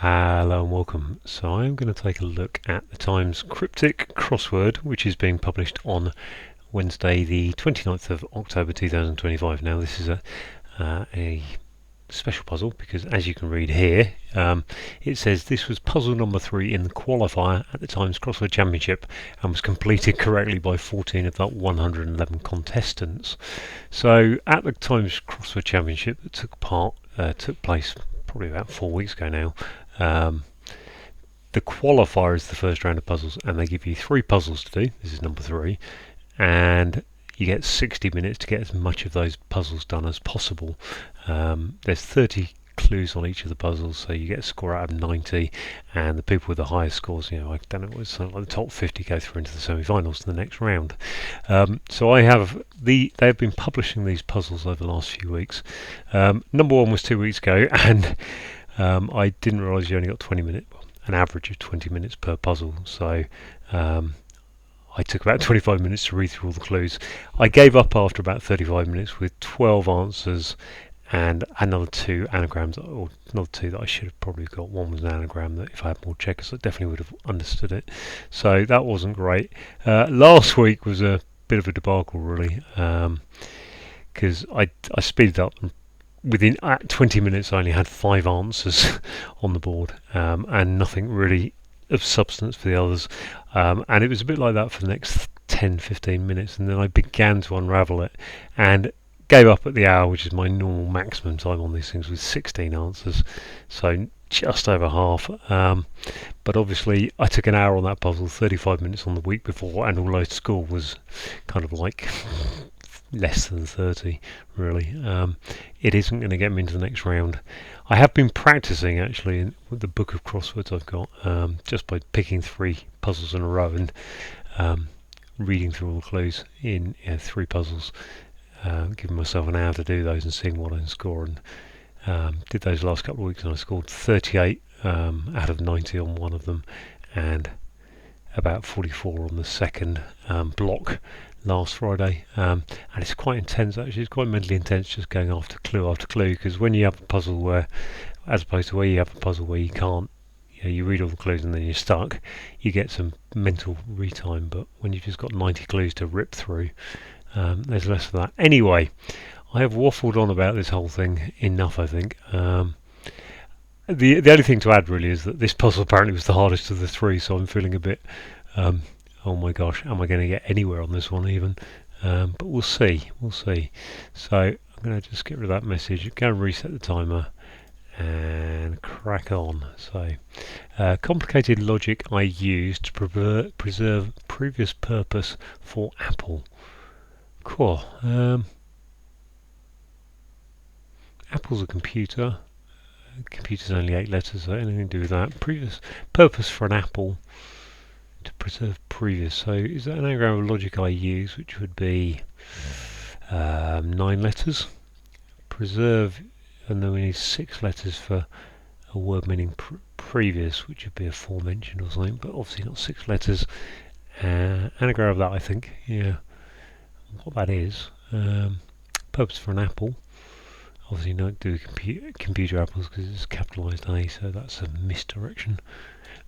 Hello and welcome. So I'm going to take a look at the Times Cryptic Crossword, which is being published on Wednesday the 29th of October 2025. Now this is a special puzzle because, as you can read here, it says this was puzzle number 3 in the qualifier at the Times Crossword Championship and was completed correctly by 14 of the 111 contestants. So at the Times Crossword Championship that took place probably about 4 weeks ago now, the qualifier is the first round of puzzles, and they give you 3 puzzles to do. This is number 3, and you get 60 minutes to get as much of those puzzles done as possible. There's 30 clues on each of the puzzles, so you get a score out of 90, and the people with the highest scores, I don't know, it's something like the top 50 go through into the semi-finals to the next round. So they have been publishing these puzzles over the last few weeks. Number 1 was 2 weeks ago, and I didn't realise you only got 20 minutes, an average of 20 minutes per puzzle, so I took about 25 minutes to read through all the clues. I gave up after about 35 minutes with 12 answers and another 2 anagrams, or another 2 that I should have probably got. One was an anagram that if I had more checkers I definitely would have understood it. So that wasn't great. Last week was a bit of a debacle really, because I speeded up. Within 20 minutes I only had 5 answers on the board, and nothing really of substance for the others, and it was a bit like that for the next 10-15 minutes, and then I began to unravel it and gave up at the hour, which is my normal maximum time on these things, with 16 answers, so just over half. But obviously I took an hour on that puzzle, 35 minutes on the week before, and although score was kind of like less than 30 really, it isn't going to get me into the next round. I have been practicing actually with the book of crosswords I've got, just by picking 3 puzzles in a row and reading through all the clues in 3 puzzles, giving myself an hour to do those and seeing what I can score, and did those last couple of weeks, and I scored 38 out of 90 on one of them, and about 44 on the second block last Friday, and it's quite intense actually. It's quite mentally intense just going after clue after clue, because when you have a puzzle where, as opposed to where you have a puzzle where you can't, you read all the clues and then you're stuck, you get some mental retime, but when you've just got 90 clues to rip through, there's less of that. Anyway, I have waffled on about this whole thing enough, I think. The only thing to add really is that this puzzle apparently was the hardest of the 3, so I'm feeling a bit oh my gosh, am I going to get anywhere on this one even? But we'll see. So I'm going to just get rid of that message, go and reset the timer and crack on. So complicated logic I use to preserve previous purpose for Apple. Cool. Apple's a computer. Computer's only 8 letters, so anything to do with that. Previous purpose for an apple, to preserve previous. So is that an anagram of logic I use, which would be 9 letters. Preserve, and then we need 6 letters for a word meaning previous, which would be aforementioned or something, but obviously not 6 letters. Anagram of that, I think, yeah. What that is, purpose for an apple. Obviously not do computer apples because it's capitalised A, so that's a misdirection.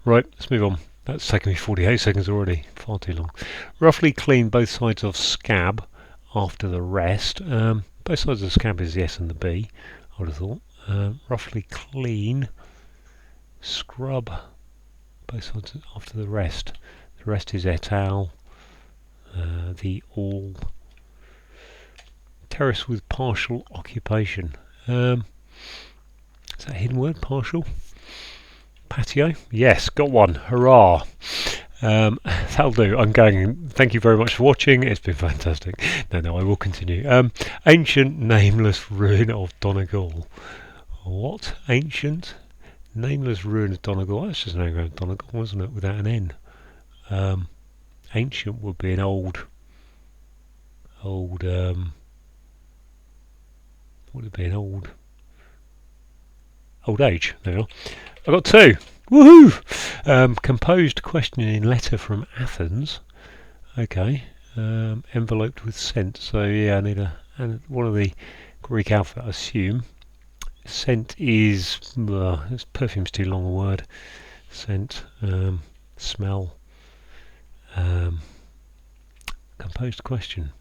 Right, let's move on. That's taken me 48 seconds already, far too long. Roughly clean both sides of scab after the rest. Both sides of the scab is the S and the B, I would have thought. Roughly clean, scrub both sides after the rest. The rest is et al. The all. Terrace with partial occupation. Is that a hidden word, partial? Patio? Yes, got one. Hurrah. That'll do. I'm going. Thank you very much for watching. It's been fantastic. No, I will continue. Ancient nameless ruin of Donegal. What? Ancient nameless ruin of Donegal? That's just an anagram of Donegal, wasn't it? Without an N. Ancient would be an old would it be an old age? There we are. I got 2. Woohoo! Composed question in letter from Athens. Okay. Enveloped with scent. So yeah, I need one of the Greek alphabet, I assume. Scent is, this perfume's too long a word. Scent, smell, composed question.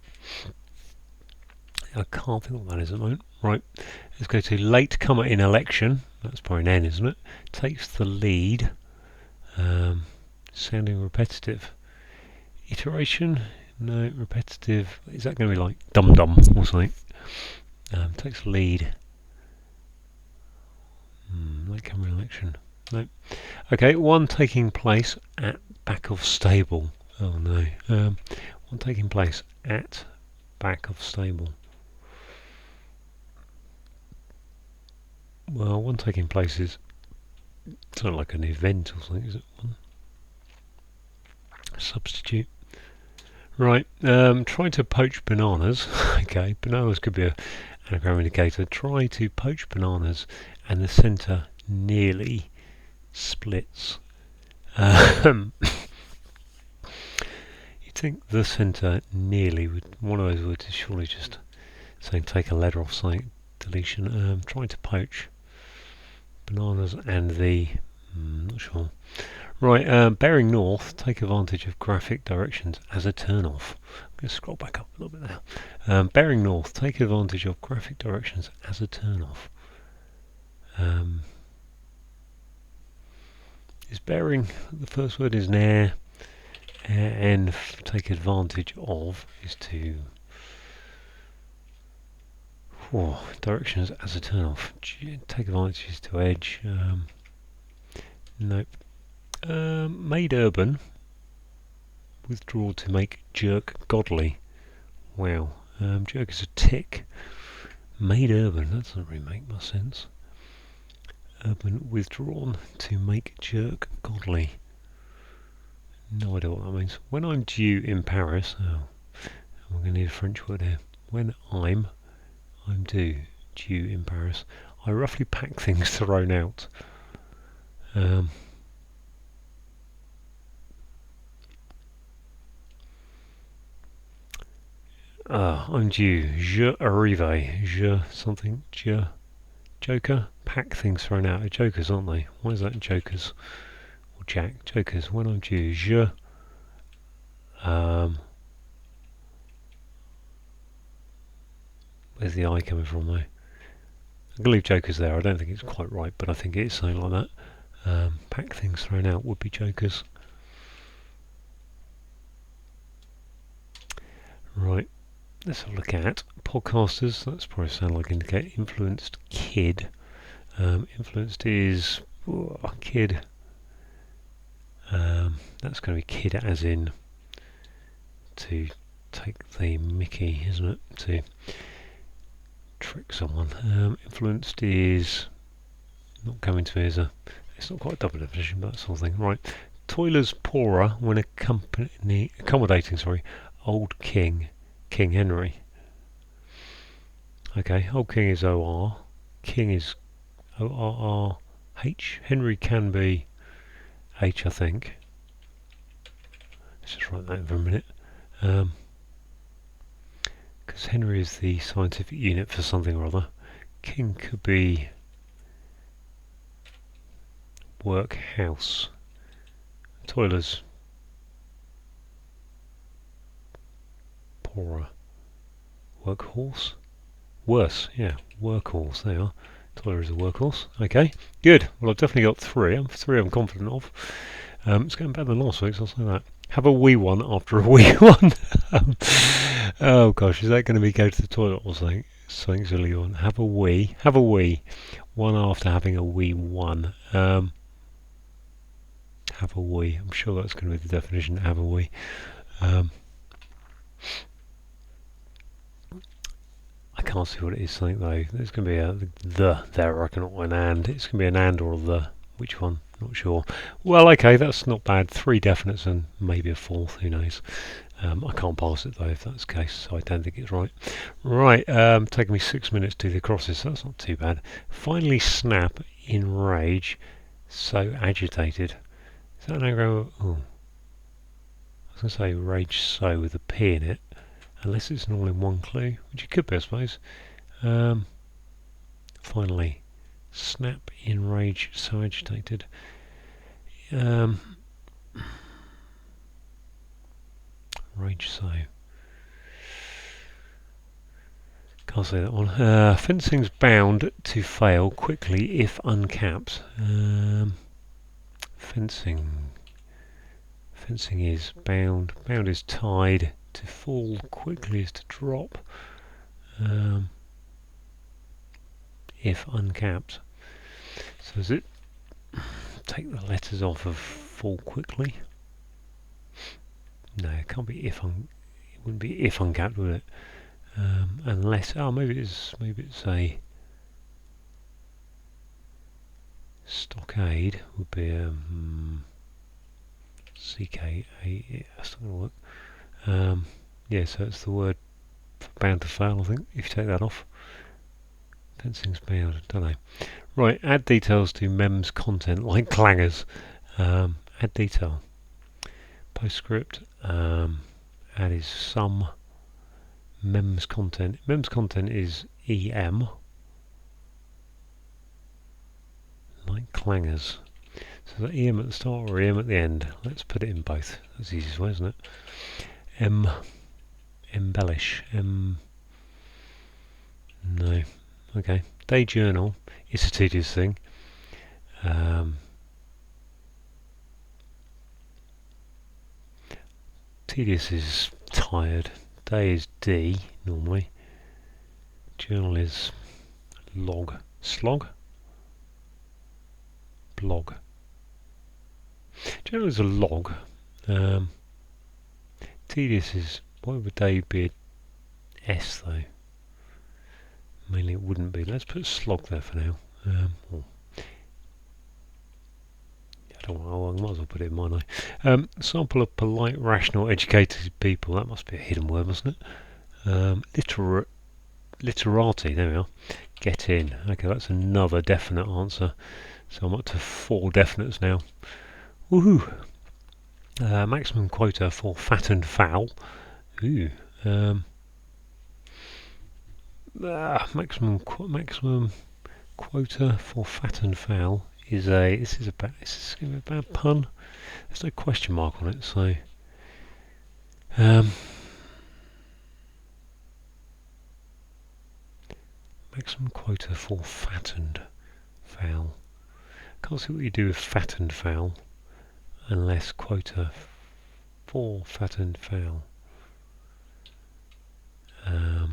I can't think what that is at the moment. Right, let's go to late comer in election. That's probably an N, isn't it? Takes the lead. Sounding repetitive. Iteration? No, repetitive. Is that going to be like dum-dum or something? Takes the lead. Late comer in election. No. Okay, one taking place at back of stable. Oh no. One taking place at back of stable. Well, one taking place is sort of like an event or something, is it? One substitute. Right, try to poach bananas. Okay, bananas could be an anagram indicator. Try to poach bananas and the centre nearly splits. You'd think the centre nearly would, one of those words is surely just saying take a letter off something, deletion. Trying to poach bananas and the, not sure. Right, bearing north, take advantage of graphic directions as a turn-off. I'm going to scroll back up a little bit now. Bearing north, take advantage of graphic directions as a turn-off. Is bearing, the first word is near, and take advantage of is to, directions as a turn-off. Take advantage is to edge. Nope. Made urban, withdraw to make jerk godly. Wow. Jerk is a tick. Made urban, that doesn't really make much sense. Urban withdrawn to make jerk godly. No idea what that means. When I'm due in Paris, I'm going to need a French word here. When I'm due in Paris, I roughly pack things thrown out. I'm due. Je arrive. Je something. Je. Joker. Pack things thrown out. Are jokers, aren't they? Why is that jokers? Or Jack. Jokers. When I'm due. Je. Where's the I coming from though? I'm going to leave jokers there. I don't think it's quite right, but I think it is something like that. Pack things thrown out would be jokers. Right. Let's have a look at podcasters. That's probably sound like indicate influenced kid. Influenced is kid. That's going to be kid as in to take the mickey, isn't it? To trick someone. Influenced is not coming to me as a. It's not quite a double definition, but that sort of thing. Right. Toilers poorer when accommodating. Old King. King Henry. Okay, old King is OR. King is ORRH. Henry can be H, I think. Let's just write that in for a minute. Because Henry is the scientific unit for something or other. King could be workhouse. Toilers. Poorer. Workhorse? Worse, yeah. Workhorse, there you are. Toiler is a workhorse. Okay, good. Well, I've definitely got three. Three I'm confident of. It's going better than last week's, I'll say that. Have a wee one after a wee one. Oh gosh, is that going to be go to the toilet or something? Something silly one. Have a wee. Have a wee. One after having a wee one. Have a wee. I'm sure that's going to be the definition. Have a wee. I can't see what it is. Something though. There's going to be a the there. I reckon, or an and. It's going to be an and or a the. Which one? Not sure. Well, okay, that's not bad. Three definites and maybe a fourth. Who knows? I can't pass it though if that's the case. So I don't think it's right. Right. Taking me 6 minutes to do the crosses. So that's not too bad. Finally, snap in rage. So agitated. Is that an anagram? Oh, I was going to say rage so with a P in it. Unless it's an all-in-one clue, which it could be, I suppose. Finally, Snap in rage, so agitated. Rage so. Can't say that one. Fencing's bound to fail quickly if uncapped. Fencing is bound. Bound is tied. To fall quickly is to drop. If uncapped. So does it take the letters off of fall quickly? No, it can't be if it wouldn't be if uncapped, would it? Unless maybe it's a stockade would be CK8. That's not going to work. Yeah, so it's the word for bound to fail, I think, if you take that off. Fencing's bound, don't know. Right, add details to mems content like clangers. Add detail. Postscript. Add is some. Mems content. Mems content is EM. Like clangers. So is that EM at the start or EM at the end? Let's put it in both. That's the easiest way, isn't it? Embellish. No. Okay. Day journal. It's a tedious thing. Tedious is tired. Day is D normally. Journal is log. Slog? Blog. Journal is a log. Tedious is, why would day be S though? Mainly it wouldn't be. Let's put slog there for now. I might as well put it in mine. Sample of polite, rational, educated people. That must be a hidden word, mustn't it? Literati. There we are. Get in. Okay, that's another definite answer. So I'm up to 4 definites now. Woohoo! Maximum quota for fat and foul. Ooh. Maximum quota for fat and foul is this is going to be a bad pun. There's no question mark on it, so maximum quota for fat and foul. Can't see what you do with fat and foul unless quota for fat and foul. Can't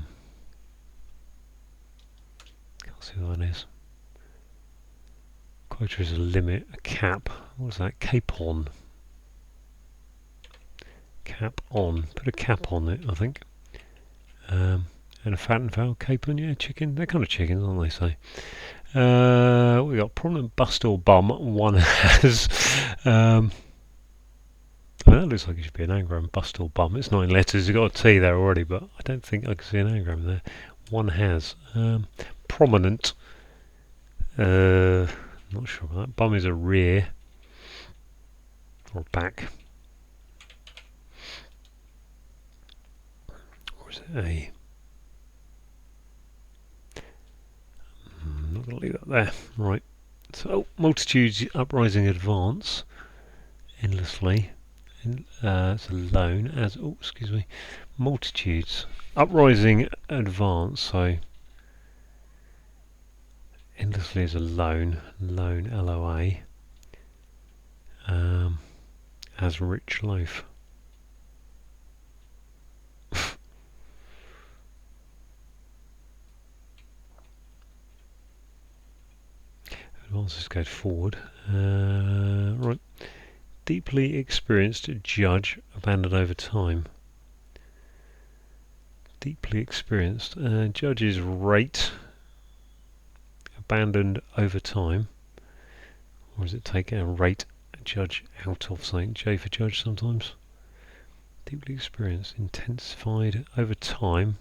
see what that is. Quota is a limit, a cap. What's that? Capon. Cap on. Put a cap on it, I think. And a fat and foul capon, yeah, chicken. They're kind of chickens, aren't they? So we got prominent bust or bum. One has. That looks like it should be an anagram. Bust or bum. It's 9 letters. You've got a T there already, but I don't think I can see an anagram there. One has. Prominent. Not sure about that. Bum is a rear or back. Or is it a? I'm not going to leave that there. Right. So multitudes uprising advance endlessly. It's alone as multitudes uprising advance. So endlessly is a lone LOA. As rich loaf. Advances go forward. Right. Deeply experienced judge abandoned over time. Deeply experienced. Judge's rate abandoned over time. Or does it take a rate a judge out of something? J for judge sometimes. Deeply experienced, intensified over time.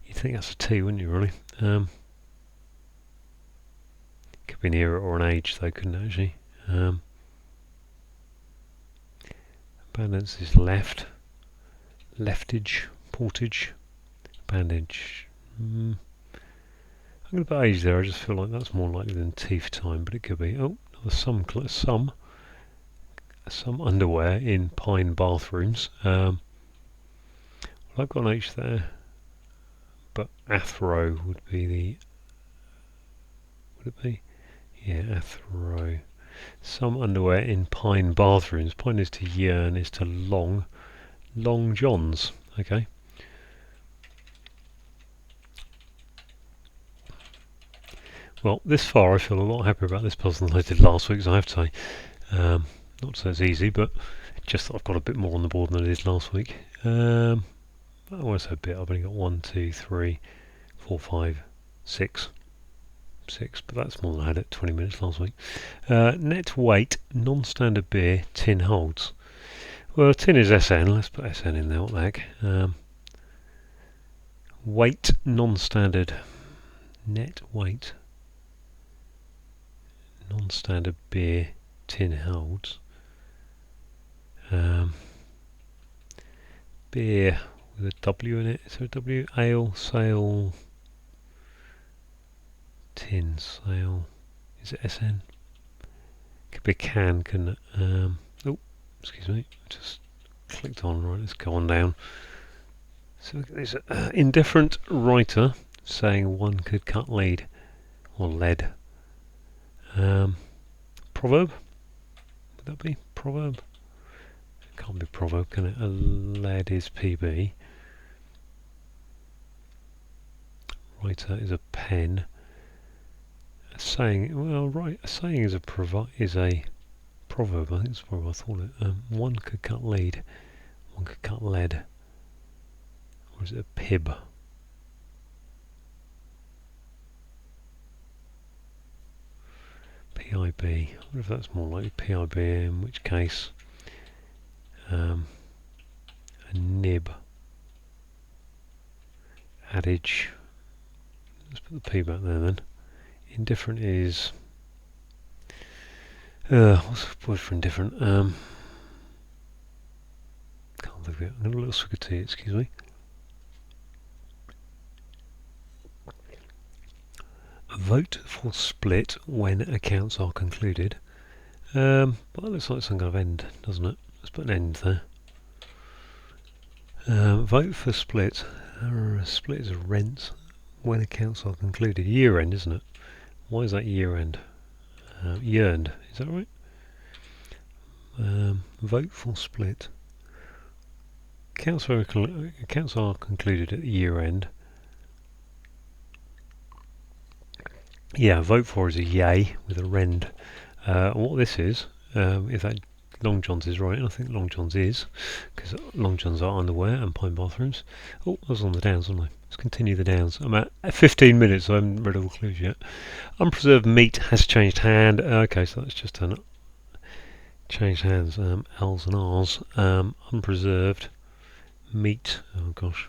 You'd think that's a T, wouldn't you, really? Could be an era or an age, though, couldn't it, actually? Abundance is left. Leftage, portage, bandage. going to put age there. I just feel like that's more likely than teeth time, but it could be. Oh, some underwear in pine bathrooms. Well, I've got an H there, but athro would be the. Would it be? Yeah, athro. Some underwear in pine bathrooms. Pine is to yearn, is to long. Long johns. Okay. Well, this far I feel a lot happier about this puzzle than I did last week, so I have to say. Not so it's easy, but just that I've got a bit more on the board than I did last week. I always say a bit. I've only got 1, 2, 3, 4, 5, 6. 6, but that's more than I had at 20 minutes last week. Net weight, non-standard beer, tin holds. Well, tin is SN. Let's put SN in there. What the heck? Weight, non-standard. Net weight, non-standard beer, tin holds. Beer with a W in it. Is there a W? Ale, sale, tin, sale. Is it SN? Could be a can, couldn't it? Oh, excuse me. Just clicked on. Right, let's go on down. So look at this. Indifferent writer saying one could cut lead or lead. Proverb? Would that be proverb? It can't be proverb, can it? A lead is PB. Writer is a pen. A saying, well, right. A saying is a proverb. I think it's probably what I thought it. One could cut lead. One could cut lead. Or is it a pib? PIB. I wonder if that's more likely PIB, in which case a nib. Adage. Let's put the P back there then. Indifferent is... what's the word for indifferent? Can't think of it. I'm going to a little swig of tea, excuse me. Vote for split when accounts are concluded. But that looks like some kind of end, doesn't it? Let's put an end there. Vote for split. Split is rent when accounts are concluded. Year end, isn't it? Why is that year end? Yearned, is that right? Vote for split. Accounts are concluded at the year end. Yeah, vote for is a yay with a rend. What this is, if that Long John's is right, and I think Long John's is, because Long John's are underwear and pine bathrooms. Oh, I was on the downs, wasn't I? Let's continue the downs. I'm at 15 minutes, so I haven't read all the clues yet. Unpreserved meat has changed hand. Okay, so that's just an changed hands. L's and R's. Unpreserved meat. Oh gosh.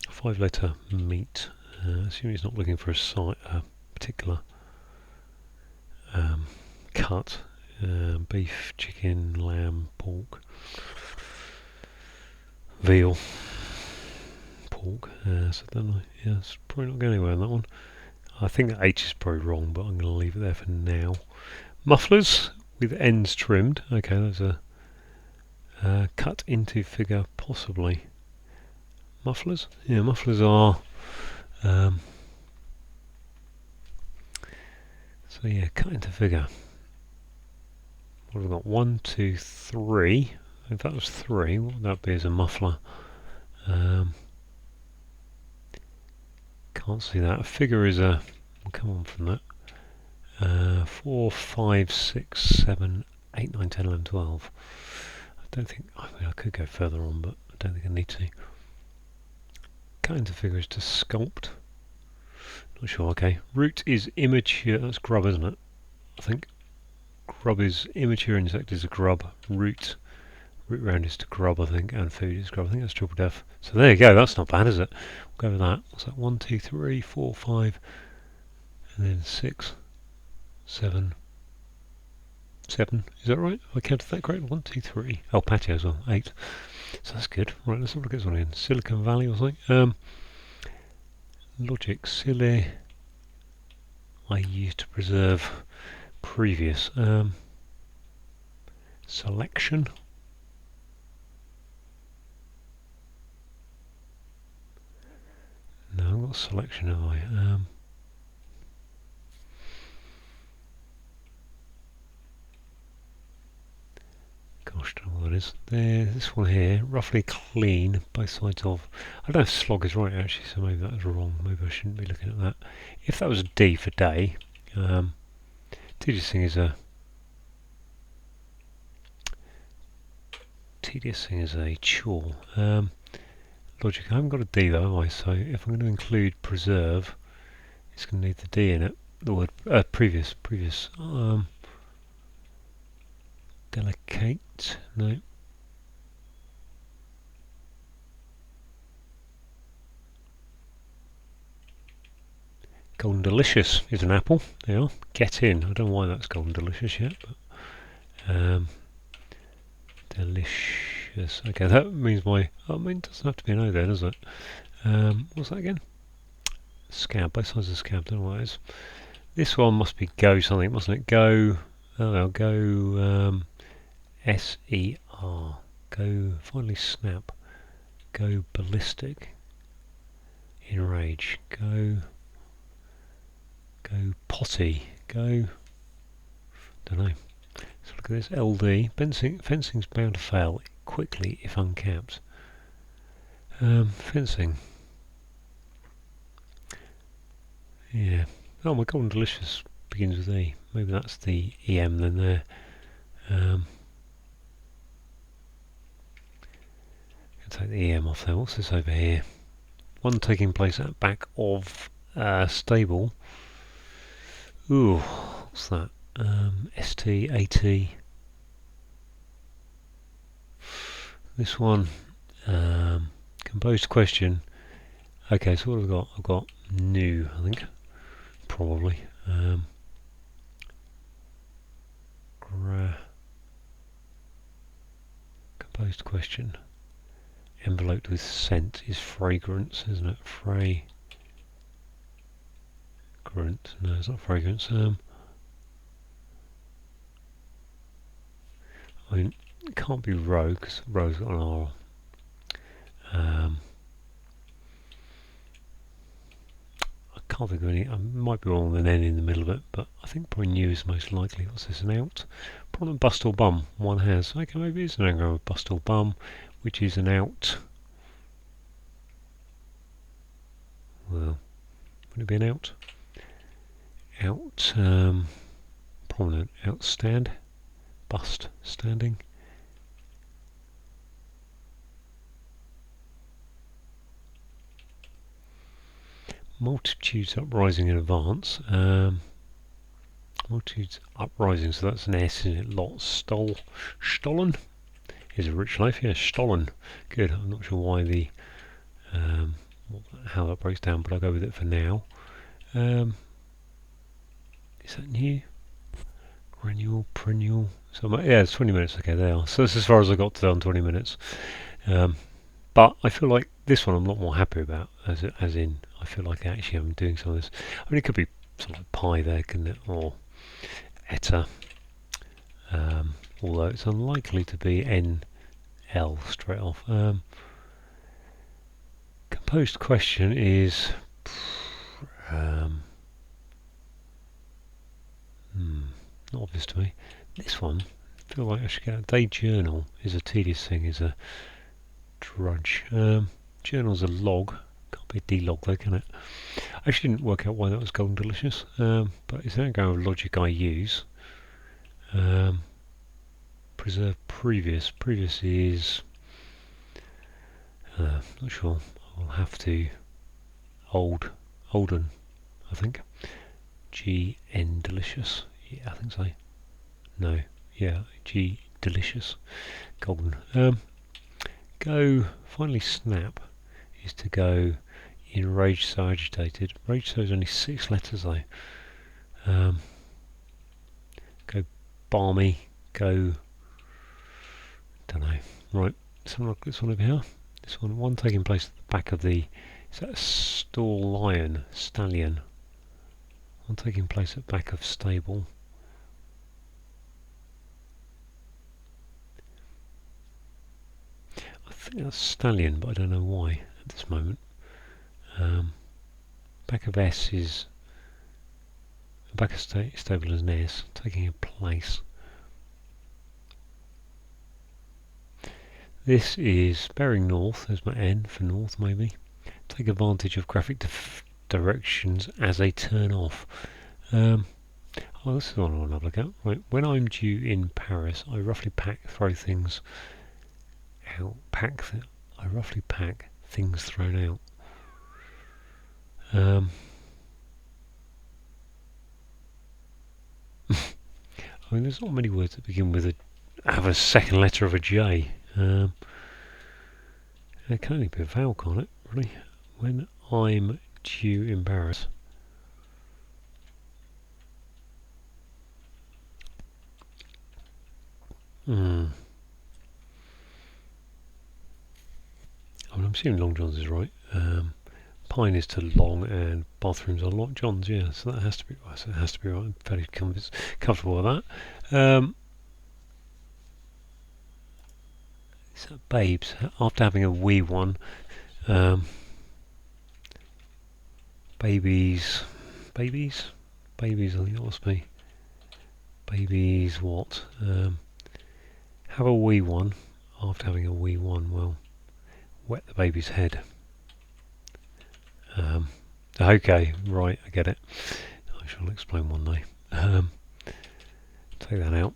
5-letter meat. Assuming he's not looking for a particular cut. Beef, chicken, lamb, pork, veal, pork. So don't I? Yeah, it's probably not going anywhere on that one. I think that H is probably wrong, but I'm going to leave it there for now. Mufflers with ends trimmed. Okay, there's a cut into figure, possibly. Mufflers? Yeah, mufflers are... so yeah, cut into figure. What have we got? 1, 2, 3. If that was 3, what would that be as a muffler? Can't see that. A figure is a... We'll come on from that. 4, 5, 6, 7, 8, 9, 10, 11, 12. I don't think... I mean, I could go further on, but I don't think I need to. Cut into figure is to sculpt. Not sure, okay. Root is immature, that's grub, isn't it? I think. Grub is immature insect is a grub. Root round is to grub, I think, and food is grub. I think that's triple def. So there you go, that's not bad, is it? We'll go with that. What's that? 1, 2, 3, 4, 5, and then 6, 7. 7, is that right? Have I counted that correct? 1, 2, 3. Oh, patio as well. 8. So that's good. Right, let's have a look at this one again. Silicon Valley or something. Logic, silly. I used to preserve previous. Selection. No, I've got selection, have I? Gosh, don't know what that is. There, this one here, roughly clean, both sides of. I don't know if slog is right actually, so maybe that was wrong. Maybe I shouldn't be looking at that. If that was a D for day, tedious thing is a chore. Logic, I haven't got a D though, have I? So if I'm going to include preserve, it's going to need the D in it. The word previous. Delicate, no. Golden Delicious is an apple. There you are. Get in. I don't know why that's Golden Delicious yet, but delicious. Okay, that means it doesn't have to be an O there, does it? What's that again? Scab. Both sides of the scab. Don't know what it is. This one must be go something, mustn't it? Go. Oh, go. S-E-R. Go. Finally, snap. Go ballistic. Enrage. Go potty. Go. Don't know. Let's look at this. LD. Fencing's bound to fail quickly if uncapped. Fencing. Yeah. Oh, my Golden Delicious begins with E. Maybe that's the EM then there. Can take the EM off there. What's this over here? One taking place at back of stable. Ooh, what's that? ST, AT. This one, composed question. Okay, so what have I got? I've got new, I think, probably. Composed question. Enveloped with scent is fragrance, isn't it? Fragrance. No, it's not fragrance. I mean, it can't be row because row's got an R. I can't think of any. I might be wrong with an N in the middle of it, but I think probably new is most likely. What's this? An out? Problem bust or bum. One has. Okay, maybe it's an anagram of bust or bum, which is an out. Well, would it be an out? Out. Prominent. Outstand. Bust. Standing. Multitudes uprising in advance. Multitudes uprising, so that's an S, isn't it? Lot. Stollen is a rich life. Yeah, stollen. Good. I'm not sure why how that breaks down, but I'll go with it for now. Is that new? Granule, perennial. So yeah, it's 20 minutes. Okay, there. So that's as far as I got to on 20 minutes. But I feel like this one I'm a lot more happy about, as in I feel like actually I'm doing some of this. I mean, it could be sort of like pi there, couldn't it, or eta. Although it's unlikely to be NL straight off. Composed question is not obvious to me. This one, I feel like I should get a day journal. Is a tedious thing. Is a drudge. Journal's a log. Can't be a D-log though, can it? I actually didn't work out why that was Golden Delicious, but it's an anagram of logic I use. Preserve previous. Previous is not sure. I'll have to olden, I think. GN delicious. Yeah, I think so. No. Yeah, G delicious. Golden. Go. Finally, snap is to go enraged, so agitated. Rage, so is only 6 letters though. Go balmy. Go. Don't know. Right. Let's have a look at this one over here. This one taking place at the back of the, is that a stallion? One taking place at the back of stable. I think that's stallion, but I don't know why at this moment. Back of S is, back of stable is an S, taking a place. This is bearing north, there's my N for north maybe. Take advantage of graphic directions as a turn off. Oh, this is what I want to look at. Right, when I'm due in Paris, I roughly throw things out. I roughly pack things thrown out. I mean, there's not many words that begin with have a second letter of a J. It can only be a vowel, can't it? Really? When I'm due in Paris. I mean, I'm assuming Long John's is right. Pine is to long, and bathrooms are Long John's. Yeah, so that has to be right. So it has to be right. I'm fairly comfortable with that. So babes, after having a wee one, babies, I think it must be. Babies what? Have a wee one, after having a wee one, well, wet the baby's head. Okay, right, I get it. I shall explain one day. Take that out.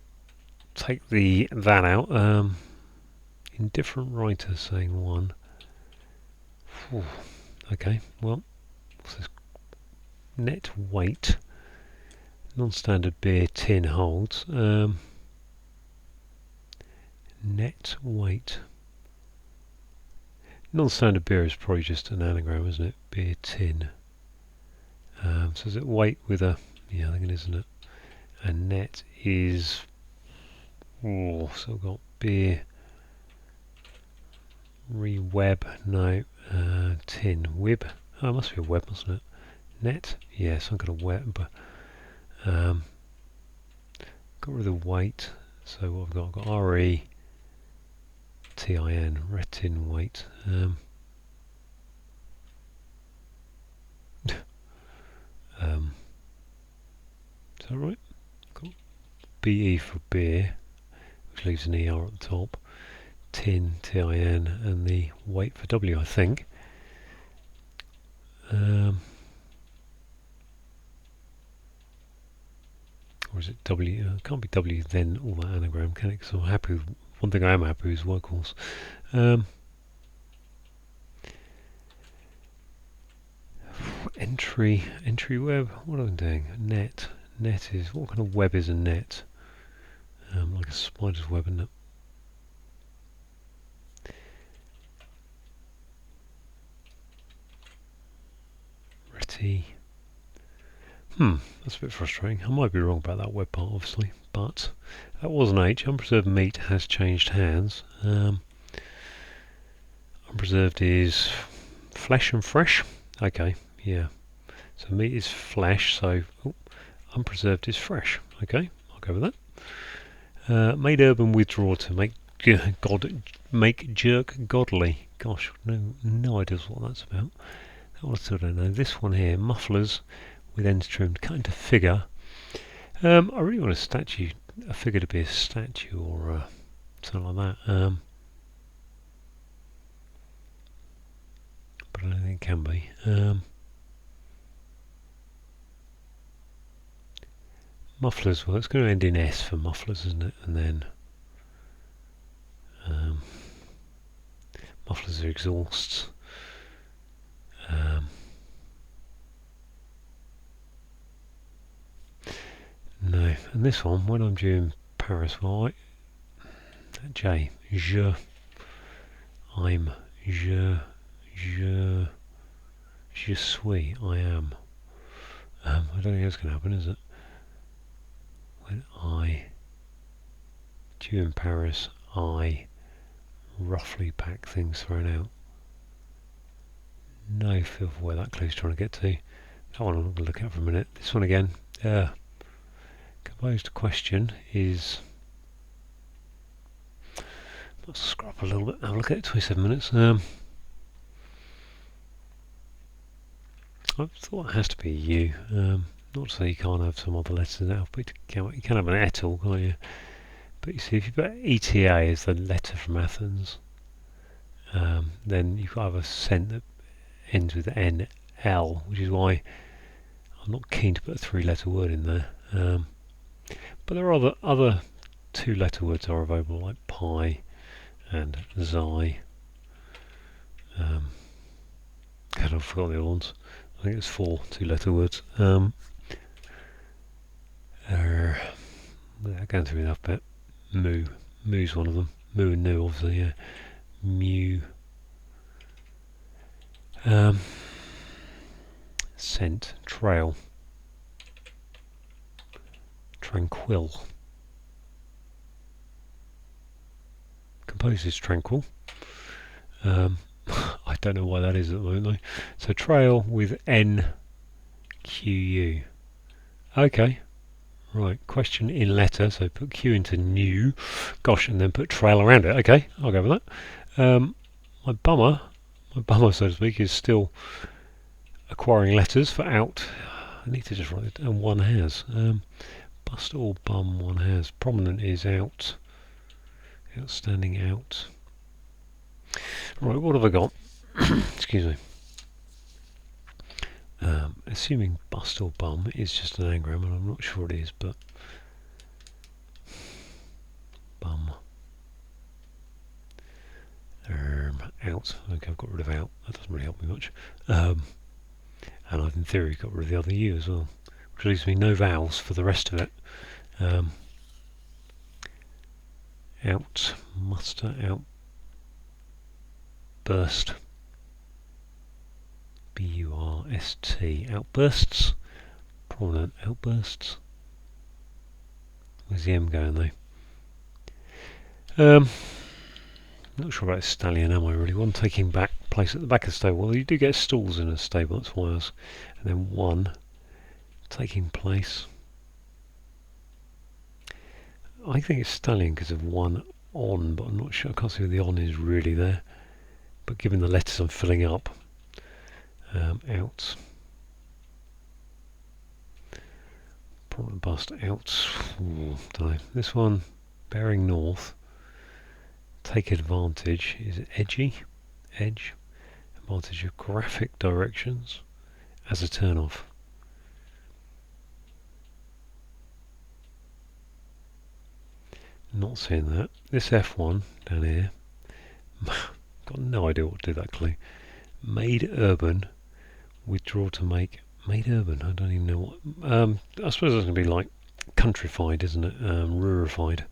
Take that out. Indifferent writer saying one. Whew. Okay, well, what's this? Net weight. Non-standard beer tin holds. Net weight. Non-standard beer is probably just an anagram, isn't it? Beer tin. So is it weight with a... Yeah, I think it is, isn't it? And net is... Oh, so we've got beer... Re-web, no. Tin. Wib. Oh, it must be a web, mustn't it? Net? Yeah, some kind of web. Got rid of the weight. So what I've got R-E-T-I-N. Retin weight. Is that right? Cool. B-E for beer, which leaves an E-R at the top. Tin, T-I-N, and the weight for W, I think. Or is it W? It can't be W then all that anagram, can it? Because I'm happy with, one thing I am happy with is workhorse. Entry web, what am I doing? Net is, what kind of web is a net? Like a spider's web, isn't it? Reti. That's a bit frustrating. I might be wrong about that web part, obviously, but that was an H. Unpreserved meat has changed hands. Unpreserved is flesh and fresh. Okay, yeah. So meat is flesh, so unpreserved is fresh. Okay, I'll go with that. Made urban withdraw to make jerk godly. Gosh, no idea what that's about. That one I still don't know. This one here, mufflers with ends trimmed, cut into figure. I really want a figure to be a statue or something like that. But I don't think it can be. Mufflers, well, it's going to end in S for mufflers, isn't it? And then mufflers are exhausts. No, and this one, when I'm due in Paris, well, J, je suis, I am. I don't think that's going to happen, is it? When I due in Paris, I roughly pack things thrown out. No feel for where that clue's trying to get to. That one I'm not going to look at for a minute. This one again. Composed question is... Let's scrub a little bit. Have a look at it. 27 minutes. I thought it has to be a U. Not to say you can't have some other letters in the alphabet. You can have an etal, can't you? But you see, if you put ETA as the letter from Athens, then you've got to have a scent that ends with NL, which is why I'm not keen to put a three-letter word in there. But there are other two-letter words are available, like pi and xi. God, I've forgotten the other ones. I think it's 4 two-letter words. Going through the alphabet. Moo's one of them. Moo and nu, obviously, yeah. Mew. Scent. Trail. Tranquil. Composed is tranquil. I don't know why that is at the moment though. So trail with NQU. Okay. Right. Question in letter. So put Q into new. Gosh, and then put trail around it. Okay, I'll go with that. My bummer, so to speak, is still acquiring letters for out. I need to just write it. And one has. Bust or bum, one has. Prominent is out. Outstanding, out. Right, what have I got? Excuse me. Assuming bust or bum is just an anagram, and I'm not sure it is, but bum. Out. Okay, I've got rid of out. That doesn't really help me much. And I've in theory got rid of the other U as well, which leaves me no vowels for the rest of it. Out, muster, out, burst. B-U-R-S-T. Outbursts. Prominent outbursts. Where's the M going though? Not sure about stallion, am I really? One taking back place at the back of the stable. Well, you do get stalls in a stable, that's why I was. And then one taking place. I think it's stallion because of one on, but I'm not sure. I can't see where the on is really there. But given the letters I'm filling up, out. Prominent bust, out. Ooh, don't know. This one, bearing north. Take advantage is edgy, edge. Advantage of graphic directions as a turn off. Not seeing that. This F1 down here, got no idea what to do that clue. Made urban, withdraw to make. Made urban, I don't even know what. I suppose it's going to be like countrified, isn't it? Rurified.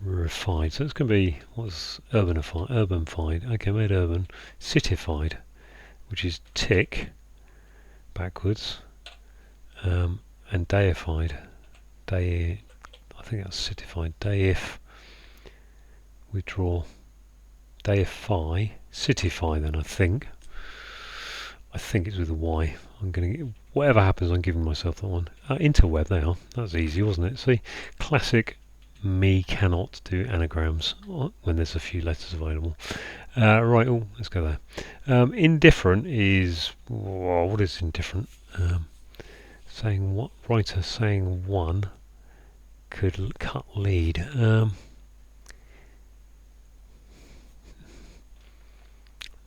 Rurified. So it's going to be, what's urbanified? Urbanfied. Okay, made urban. Cityfied, which is tick backwards. And deified. I think that's cityfied. Deif. Withdraw. Deify. Cityfy then, I think. I think it's with a Y. I'm going to, whatever happens, I'm giving myself that one. Interweb, they are. That's easy, wasn't it? See, classic me cannot do anagrams when there's a few letters available. Right, let's go there. Indifferent is, what is indifferent? Saying what? Writer saying one could cut lead.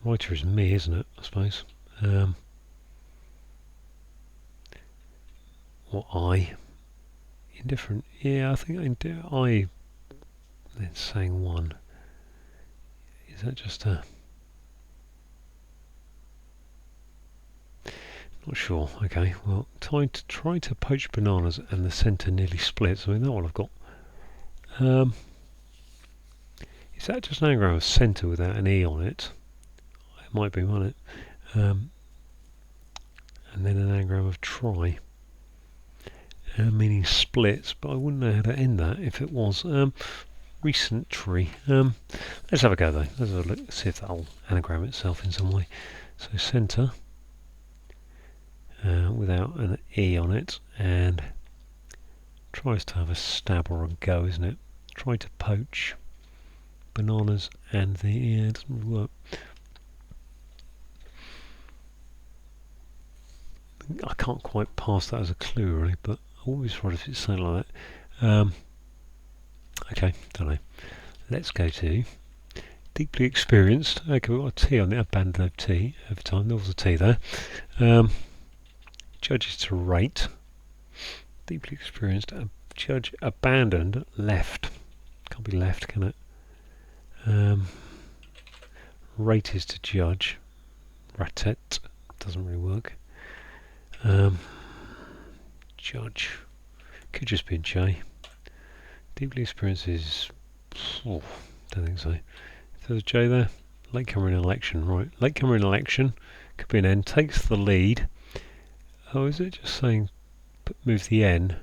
Writer is me, isn't it? I suppose. Or I. Indifferent. Yeah, I think I. Then saying one. Is that just a? Not sure. Okay. Well, try to poach bananas and the centre nearly splits. I mean, that one I've got. Is that just an anagram of centre without an E on it? It might be, won't it? And then an anagram of try. Meaning splits, but I wouldn't know how to end that if it was. recentry. Let's have a go though. Let's have a look, see if that'll anagram itself in some way. So centre without an E on it, and tries to have a stab or a go, isn't it? Try to poach bananas and the yeah, it doesn't really work. I can't quite pass that as a clue really, but I always write if it's something like that. Okay, don't know. Let's go to deeply experienced. Okay, we've got a T on it, abandoned T over time. There was a T there. Judges to rate. Deeply experienced. Judge abandoned left. Can't be left, can it? Rate is to judge. Ratet doesn't really work. Judge could just be a J. Deeply experienced is. Oh, don't think so. If there's a J there, latecomer in election, right? Latecomer in election could be an N. Takes the lead. Oh, is it just saying move the N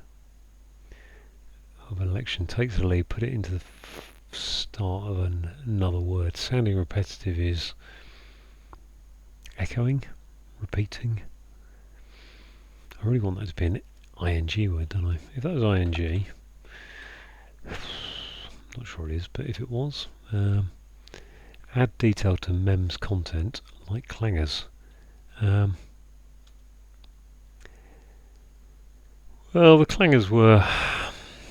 of an election? Takes the lead. Put it into the start of another word. Sounding repetitive is echoing, repeating. I really want that to be an ing word, don't I? If that was ing, not sure it is, but if it was, add detail to mem's content like clangers. Well, the clangers were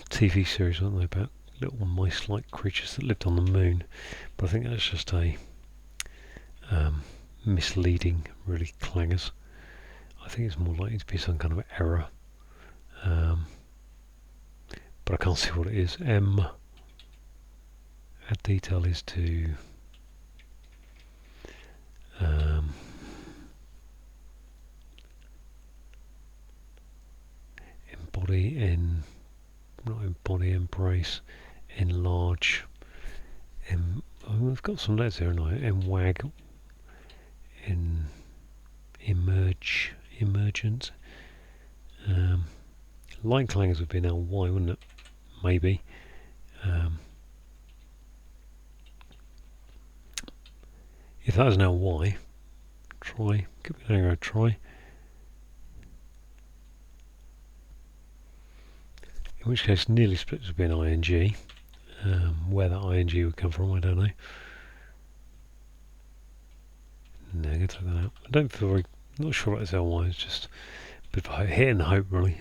TV series, weren't they, about little mice-like creatures that lived on the moon, but I think that's just a misleading, really, clangers. I think it's more likely to be some kind of error, but I can't see what it is. Add detail is to embody, not embody, embrace, enlarge. I've got some letters here, haven't I? Enwag, emerge, emergent. Line clangers would be an ly, wouldn't it? Maybe. If that was an ly, try. Could be an arrow, try. In which case, nearly splits would be an ing. Where that ing would come from, I don't know. No, I'm going to throw that out. I don't feel very, not sure about this ly, it's just a bit of a hit and hope, really.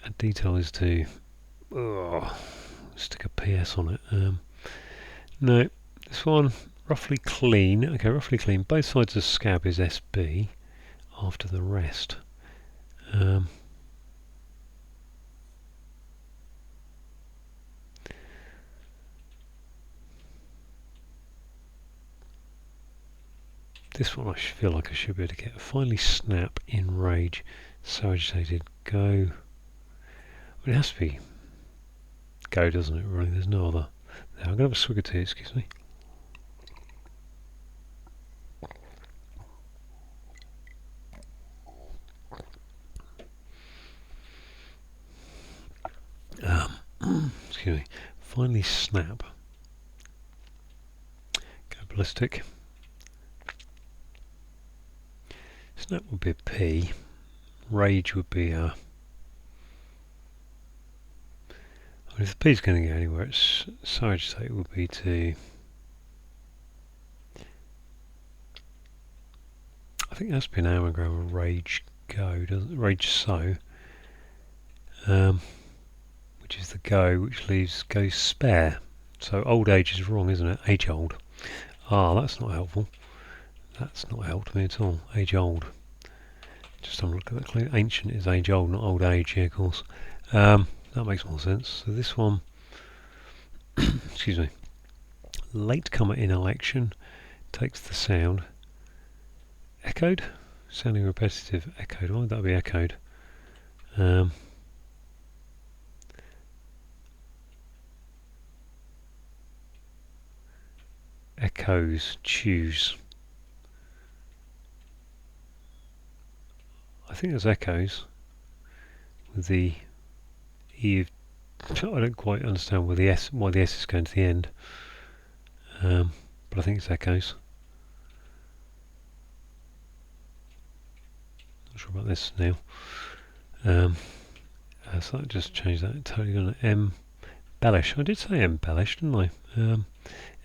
Add detail is to stick a PS on it. No, this one, roughly clean. Okay, roughly clean. Both sides of scab is SB after the rest. This one I feel like I should be able to get. Finally snap, in rage, so agitated, go. Well, it has to be go, doesn't it, really? There's no other. Now, I'm going to have a swig of tea, excuse me. Excuse me. Finally snap. Go ballistic. Snap would be a P. Rage would be a... if the P's going to go anywhere, it's so agitated would be to... I think that's been anagram of rage go, doesn't it? Rage so. Which is the go, which leaves go spare. So old age is wrong, isn't it? Age old. Ah, that's not helpful. That's not helped me at all. Age old. Just have a look at that clearly. Ancient is age old, not old age, yeah, of course. That makes more sense. So this one, excuse me, latecomer in election takes the sound. Echoed? Sounding repetitive. Echoed. Why would that be echoed? Echoes. Choose. I think there's echoes. with the E. I don't quite understand why the S is going to the end, but I think it's echoes. Not sure about this now. So I just changed that. Totally gonna embellish. I did say embellish, didn't I?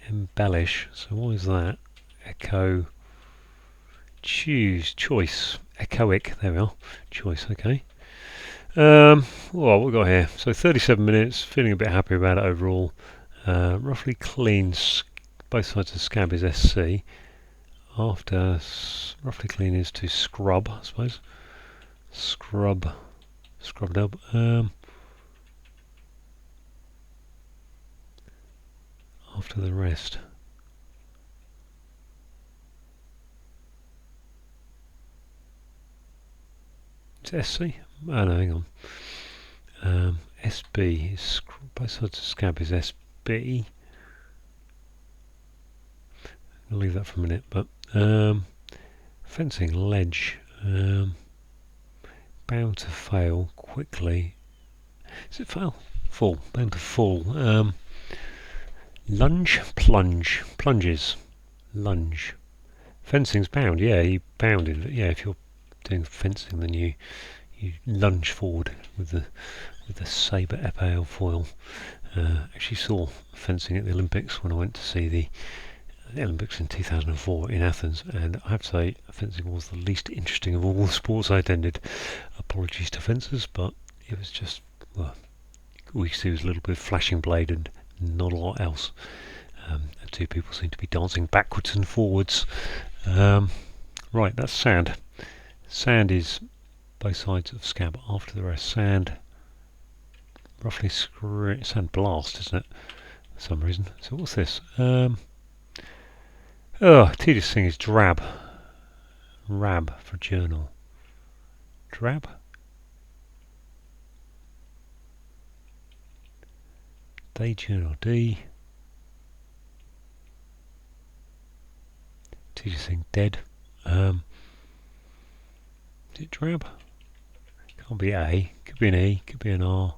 Embellish. So what is that? Echo. Choice. Echoic. There we are. Choice. Okay. What we got here? So 37 minutes. Feeling a bit happy about it overall. Roughly clean. Both sides of the scab is SC. After roughly clean is to scrub, I suppose. Scrubbed up. After the rest. It's SC? Oh no, hang on. SB is both sides of scab is SB. I'll leave that for a minute, but fencing ledge. Bound to fail quickly. Is it fail? Fall. Bound to fall. Lunge, plunge, plunges, lunge. Fencing's bound. Yeah, you bounded. Yeah, if you're doing fencing, then you lunge forward with the sabre epee foil. Actually saw fencing at the Olympics when I went to see the Olympics in 2004 in Athens, and I have to say fencing was the least interesting of all the sports I attended. Apologies to fencers, but it was just, well, all you could see was a little bit of flashing blade and not a lot else. And two people seem to be dancing backwards and forwards. Right, that's sand. Sand is both sides of scab after the rest. Sand, roughly sand blast, isn't it? For some reason. So what's this? Tedious thing is drab. Rab for journal. Drab? Day journal. D. Tedious thing dead. Is it drab? Can't be A. Could be an E. Could be an R.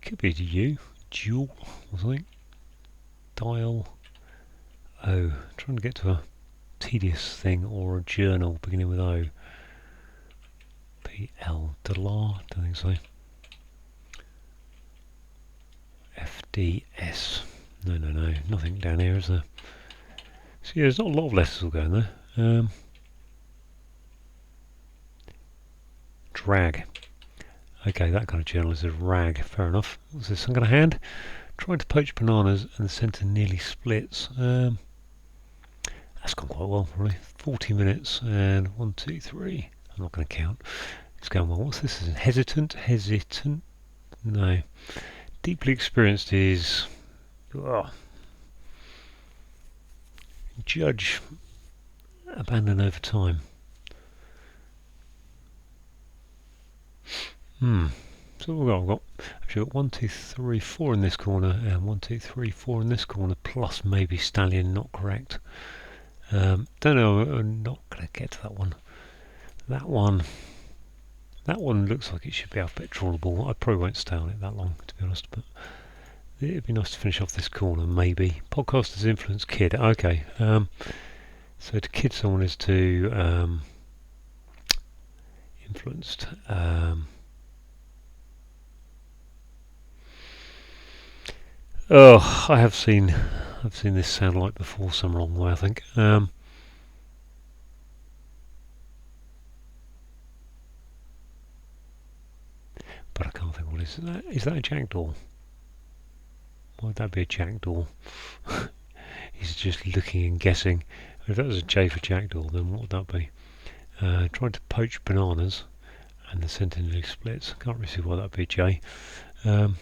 Could be a U. Jewel or something. Dial. O. Trying to get to a tedious thing or a journal beginning with O. P-L. Delar. Don't think so. F-D-S. No. Nothing down here, is there? So yeah, there's not a lot of letters all going there. Drag. Okay, that kind of journal is a rag. Fair enough. What's this? Some kind of hand? Trying to poach bananas and the centre nearly splits. That's gone quite well, probably. 40 minutes and 1, 2, 3. I'm not going to count. It's going well. What's this? Hesitant? No. Deeply experienced is... Judge. Abandon over time. So I've got actually got 1, 2, 3, 4 in this corner, and 1, 2, 3, 4 in this corner, plus maybe stallion. Not correct. Don't know. I'm not going to get to that one. That one looks like it should be alphabet-drawable. I probably won't stay on it that long, to be honest, but it'd be nice to finish off this corner, maybe. Podcasters influence kid. Okay. So to kid someone is to influenced. I've seen this sound like before some wrong way, I think. But I can't think what is that. Is that a jackdaw? Why would that be a jackdaw? He's just looking and guessing. If that was a J for jackdaw, then what would that be? Trying to poach bananas, and the centre nearly splits. Can't really see why that would be a J. Trying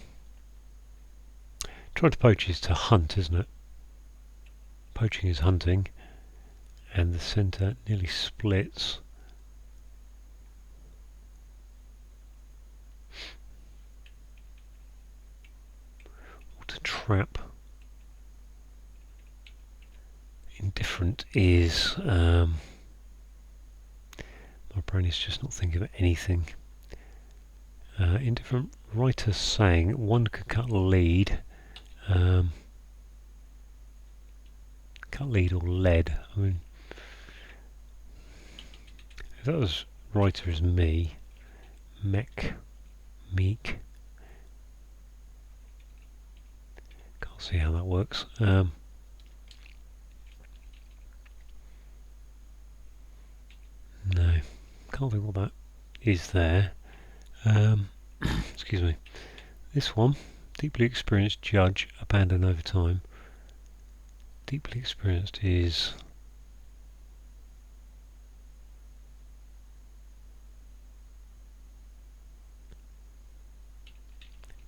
to poach is to hunt, isn't it? Poaching is hunting, and the centre nearly splits. Or to trap. Indifferent is My brain is just not thinking of anything. Indifferent writer saying one could cut lead. Cut lead or lead. I mean, if that was writer is me, meek. Can't see how that works. No, can't think what that is there. Excuse me. This one, deeply experienced judge, abandoned over time. Deeply experienced is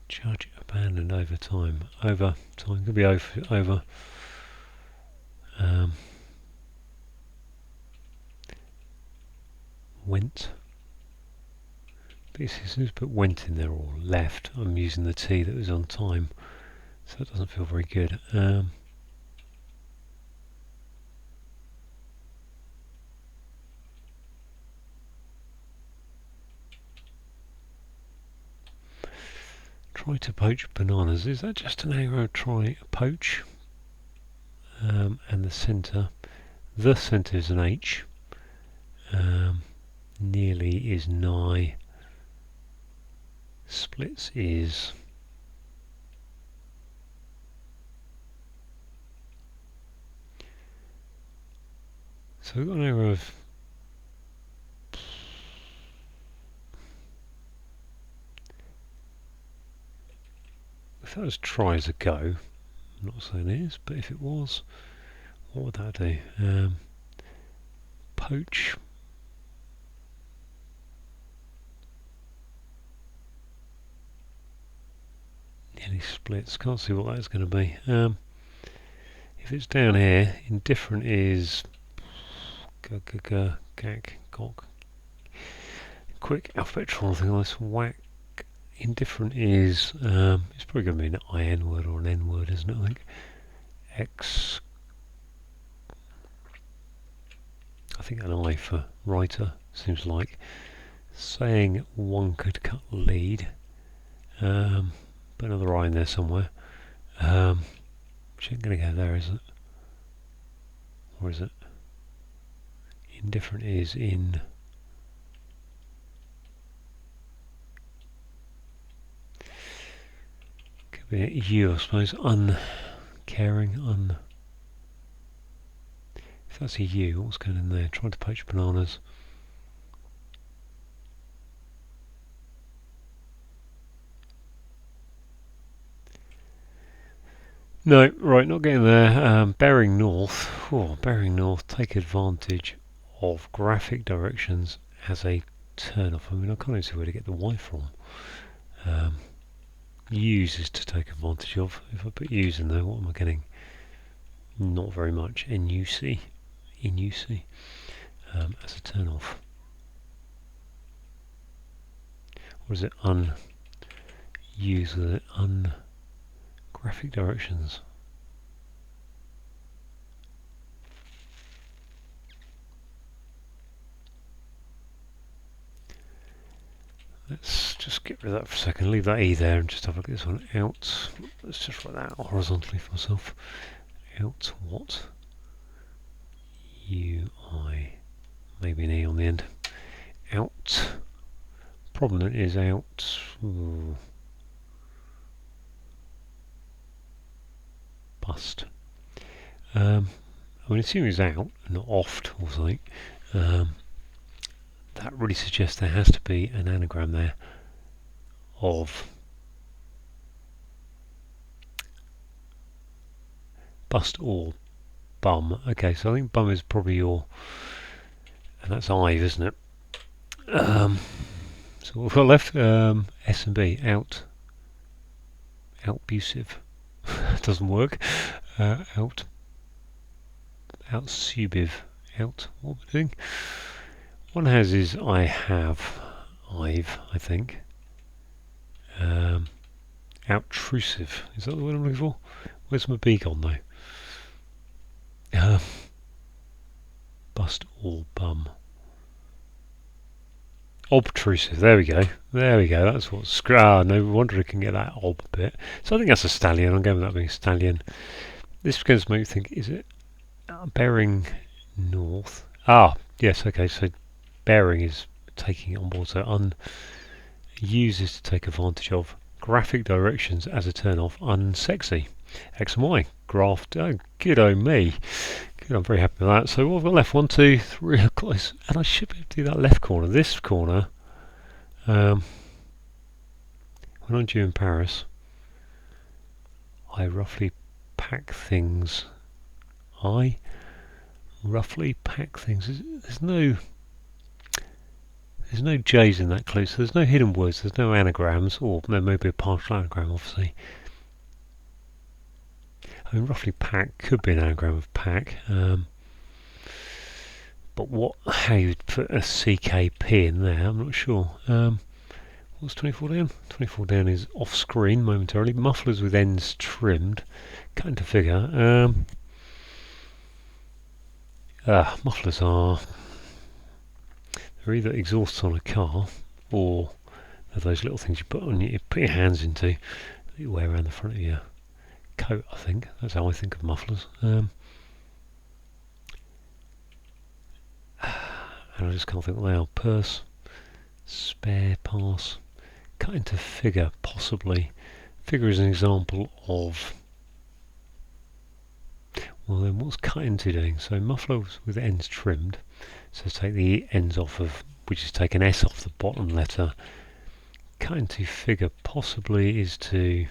judge, abandoned over time. Over time could be over. Went. This is put went in there or left. I'm using the T that was on time, so it doesn't feel very good. Try to poach bananas. Is that just an arrow? Try poach. And the centre is an H. Nearly is nigh. Splits is so we've got an arrow of if that was try as a go, I'm not saying it is, but if it was, what would that do? Poach. Nearly splits. Can't see what that's going to be. If it's down here, indifferent is gag, gawk. Quick alphabetical thing like this. Whack. Indifferent is it's probably going to be an IN word or an N word, isn't it? I think. X. I think an I for writer seems like. Saying one could cut lead. Put another I in there somewhere. Which ain't going to go there, is it? Or is it? Indifferent is in. Could be a U, I suppose. Uncaring, If that's a U, what's going in there? Trying to poach bananas. No, right, not getting there. Bearing north. Bearing north, take advantage of graphic directions as a turn off. I mean, I can't even see where to get the Y from. Use is to take advantage of. If I put use in there, what am I getting? Not very much. NUC. As a turn off. Or is it use with it? Graphic directions. Let's just get rid of that for a second, leave that E there and just have a look at this one. Out, let's just write that horizontally for myself. Out what? UI, maybe an E on the end. Out, prominent is out. Bust. I mean, assuming it's out, not oft or something, that really suggests there has to be an anagram there of bust or bum. Okay, so I think bum is probably your, and that's Ive, isn't it? So we've got left S and B, out, abusive. Doesn't work. Out subive, out, what we're doing. One has is I have, I've, I think. Outtrusive, is that the word I'm looking for? Where's my B gone though? Bust or bum. Obtrusive. There we go. There we go. That's what's... no wonder I can get that ob bit. So I think that's a stallion. I'm going with that being a stallion. This begins to make me think, is it bearing north? Ah, yes, okay. So bearing is taking it on board. So uses to take advantage of graphic directions as a turn off. Unsexy. X and Y. Graphed. Oh, good on me. Good, I'm very happy with that. So what have we got left? 1, 2, 3, close. And I should be able to do that left corner. This corner, when I'm due in Paris, I roughly pack things. There's no J's in that clue, so there's no hidden words, there's no anagrams, or there may be a partial anagram, obviously. I mean, roughly pack could be an anagram of pack, but how you'd put a CKP in there, I'm not sure. What's 24 down? 24 down is off screen momentarily. Mufflers with ends trimmed, cutting to figure. Mufflers they're either exhausts on a car, or they're those little things you put your hands into that you wear around the front of your coat. I think that's how I think of mufflers. And I just can't think what they are. Purse, spare, pass, cut into figure, possibly. Figure is an example of. Well, then what's cut into doing? So mufflers with ends trimmed. So take the ends off of, which is take an S off the bottom letter. Cut into figure possibly is to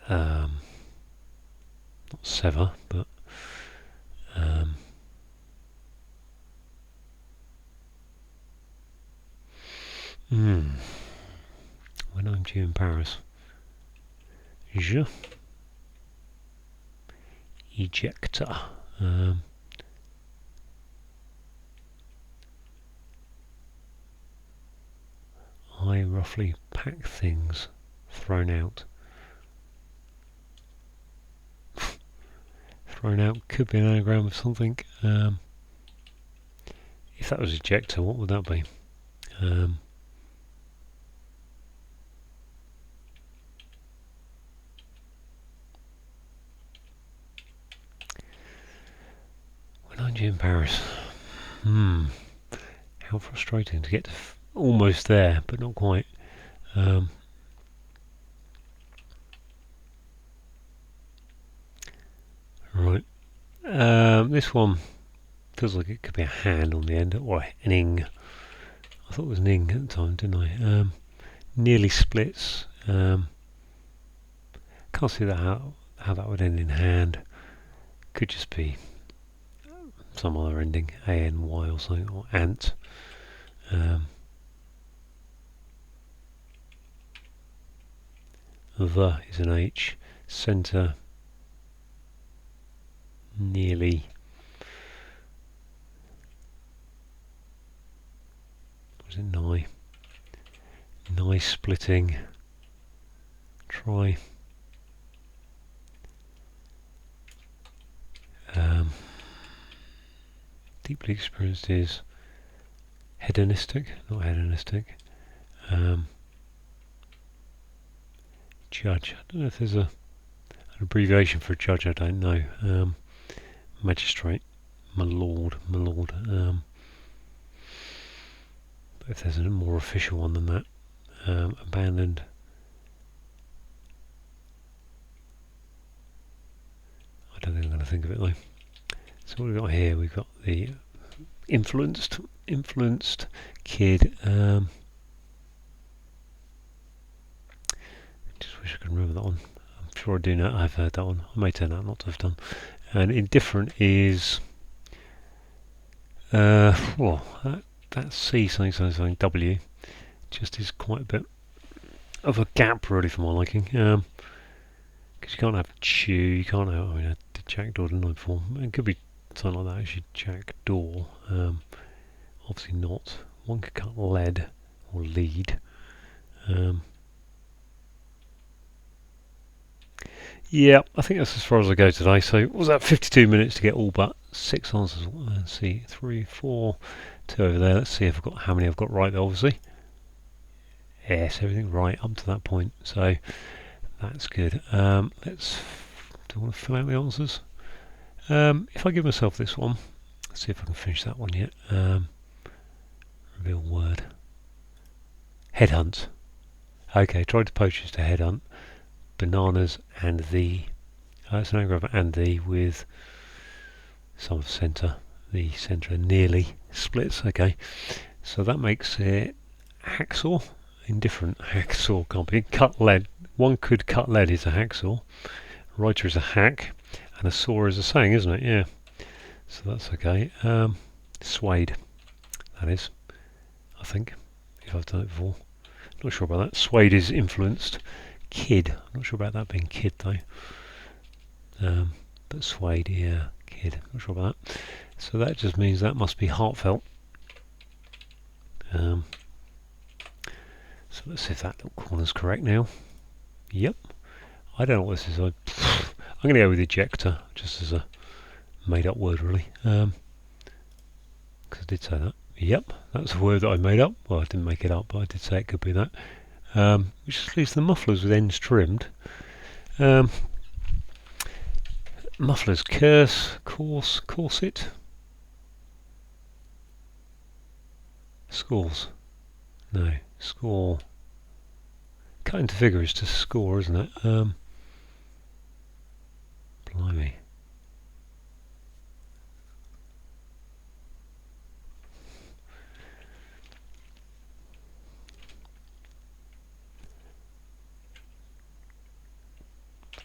not sever, but when I'm due in Paris, je ejector. I roughly pack things thrown out. Thrown out could be an anagram of something. If that was ejector, what would that be? When I'm due in Paris. How frustrating to get to almost there, but not quite. Right. This one feels like it could be a hand on the end, or an ing. I thought it was an ing at the time, didn't I? Nearly splits. Can't see that how that would end in hand. Could just be some other ending, A-N-Y or something, or ant. The is an H. Centre, nearly. Was it nigh? Nigh splitting. Try. Deeply experienced is hedonistic, not hedonistic. Judge. I don't know if there's an abbreviation for judge. I don't know. Magistrate, my lord. But if there's a more official one than that, abandoned. I don't think I'm going to think of it though. So what we've got here, we've got the influenced kid. Just wish I could remember that one. I'm sure I do know. I've heard that one. I may turn out not to have done. And indifferent is that C something W just is quite a bit of a gap really for my liking. Because you can't have chew, you can't have. I mean, I did jackdaw didn't I before? It could be something like that. Actually, jackdaw. Obviously not. One could cut lead or lead. Yeah, I think that's as far as I go today. So what was that, 52 minutes to get all but 6 answers. Let's see, 3, 4, 2 over there. Let's see if I've got how many I've got right. Obviously, yes, everything right up to that point. So that's good. Let's. Do I want to fill out the answers? If I give myself this one, let's see if I can finish that one yet. Reveal word. Headhunt. Okay, tried to poach is to headhunt. Bananas and the. It's an anagram and the with some of centre. The centre nearly splits. Okay, so that makes it hacksaw. Indifferent. Hacksaw can't be. Cut lead. One could cut lead is a hacksaw. Writer is a hack. And a saw is a saying, isn't it? Yeah. So that's okay. Suede. That is. I think. If I've done it before. Not sure about that. Suede is influenced. Kid. I'm not sure about that being kid though. But suede, yeah. Kid. Not sure about that. So that just means that must be heartfelt. So let's see if that little corner's correct now. Yep. I don't know what this is. I'm going to go with ejector, just as a made-up word, really. Because I did say that. Yep, that's a word that I made up. Well, I didn't make it up, but I did say it could be that. Which just leaves the mufflers with ends trimmed. Mufflers, curse, course, corset. Scores. No, score. Cut into figure is to score, isn't it? Blimey.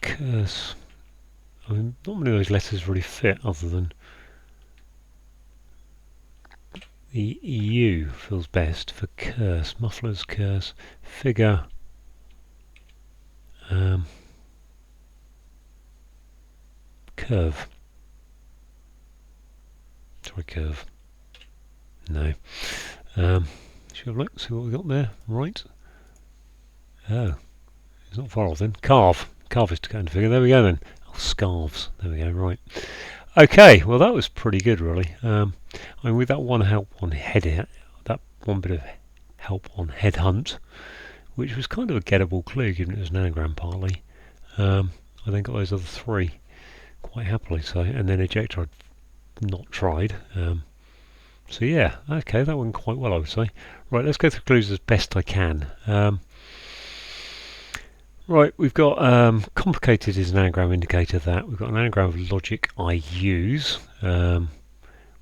Curse. I mean, not many of those letters really fit other than the U feels best for curse. Mufflers, curse, figure. Curve. Try curve. No. Should we have a look, see what we got there? Right. Oh. It's not far off then. Carve. Carve is to go into figure. There we go then. Oh, scarves. There we go, right. Okay, well that was pretty good really. I mean with that one help on that one bit of help on headhunt, which was kind of a gettable clue given it was an anagram partly, I then got those other three quite happily. So, and then ejector I'd not tried. So yeah, okay, that went quite well I would say. Right, let's go through clues as best I can. Right, we've got complicated is an anagram indicator that. We've got an anagram of logic I use,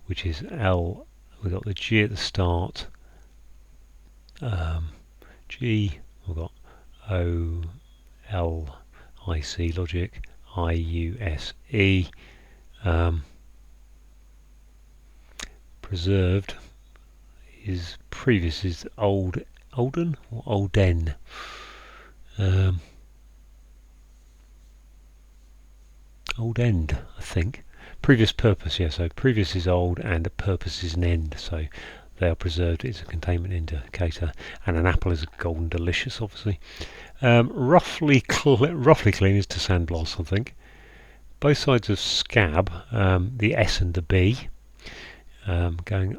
which is L. We've got the G at the start. G. We've got O, L, I, C, logic. I, U, S, E. Preserved is previous is olden or olden. Old end, I think. Previous purpose, yeah, so previous is old and a purpose is an end, so they are preserved. It's a containment indicator, and an apple is a golden delicious, obviously. Roughly clean is to sandblast, I think. Both sides of scab, the S and the B, going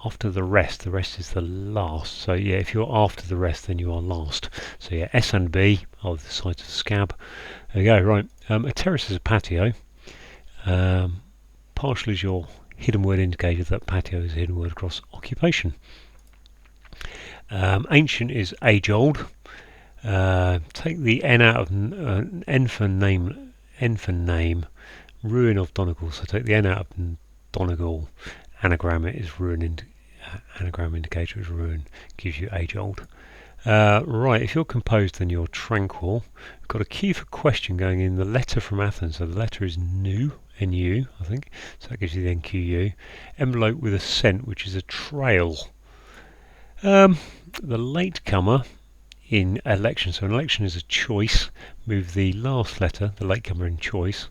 after the rest is the last. So yeah, if you're after the rest, then you are last. So yeah, S and B are the sides of scab. There you go, right. A terrace is a patio. Partial is your hidden word indicator that patio is a hidden word across occupation. Ancient is age-old. Take the N out of N for name. Ruin of Donegal. So take the N out of Donegal. Anagram it is ruin. Anagram indicator is ruin. Gives you age-old. Right, if you're composed then you're tranquil. We've got a key for question going in the letter from Athens, so the letter is nu, N-U, I think, so that gives you the N-Q-U. Envelope with a scent, which is a trail. The latecomer in election, so an election is a choice, move the last letter, the latecomer in choice,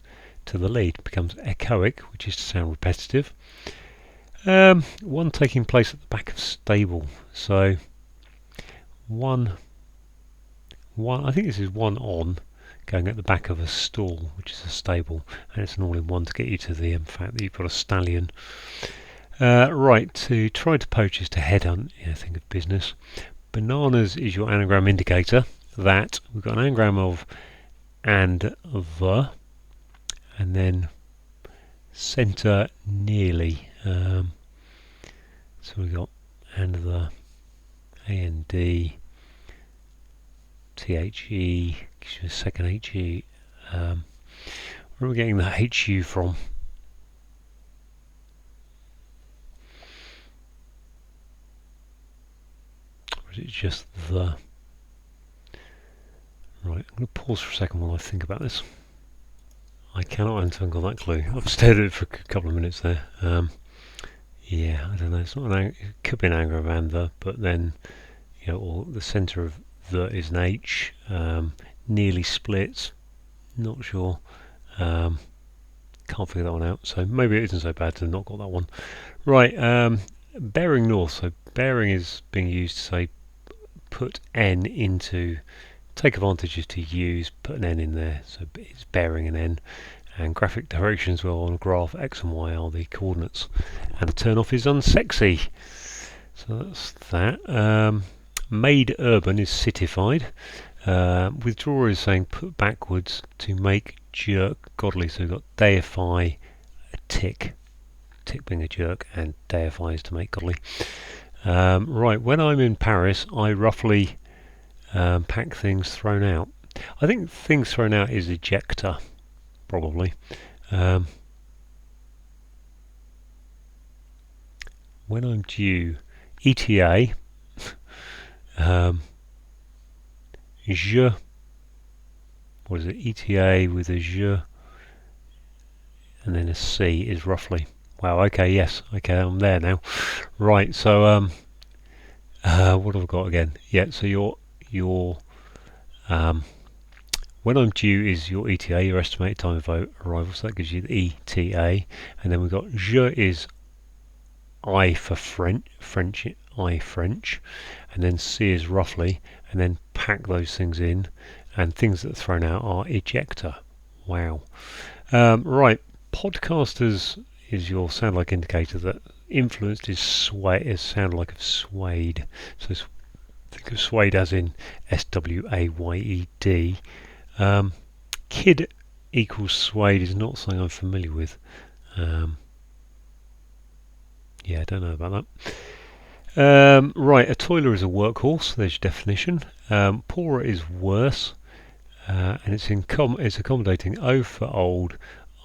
to the lead, it becomes echoic, which is to sound repetitive. One taking place at the back of stable, so one I think this is one on going at the back of a stall, which is a stable, and it's an all-in-one to get you to the fact that you've got a stallion. Right, to try to poach is to headhunt. Yeah, think of business. Bananas is your anagram indicator. That we've got an anagram of and the, and then centre nearly. So we've got and the, and the, the, gives you a second he. Where are we getting the hu from? Or is it just the? Right, I'm going to pause for a second while I think about this. I cannot untangle that clue. I've stared at it for a couple of minutes there. Yeah, I don't know. It's not it could be an anagram of and the, but then, you know, or the centre of the is an H. Nearly splits. Not sure. Can't figure that one out. So maybe it isn't so bad to have not got that one. Right. Bearing north. So bearing is being used to say put n into. Take advantage is to use, put an n in there, so it's bearing an n. And graphic directions, well, on a graph, x and y are the coordinates. And the turn off is unsexy. So that's that. Made urban is cityfied. Withdraw is saying put backwards to make jerk godly. So we've got deify, a tick being a jerk, and deify is to make godly. Right, when I'm in Paris, I roughly pack things thrown out. I think things thrown out is ejector, probably. When I'm due, ETA, je, what is it, ETA with a je, and then a C is roughly. Wow, okay, yes, okay, I'm there now. Right, so, what have I got again? Yeah, so your when I'm due is your ETA, your estimated time of arrival, so that gives you the ETA, and then we've got je is I for French, I French, and then C is roughly, and then pack those things in, and things that are thrown out are ejector. Wow. Right, podcasters is your sound like indicator. That influenced is sound like of swayed. So think of swayed as in SWAYED. Kid equals swayed is not something I'm familiar with. Yeah, I don't know about that. Right, a toiler is a workhorse. There's your definition. Poorer is worse, and it's accommodating. O for old,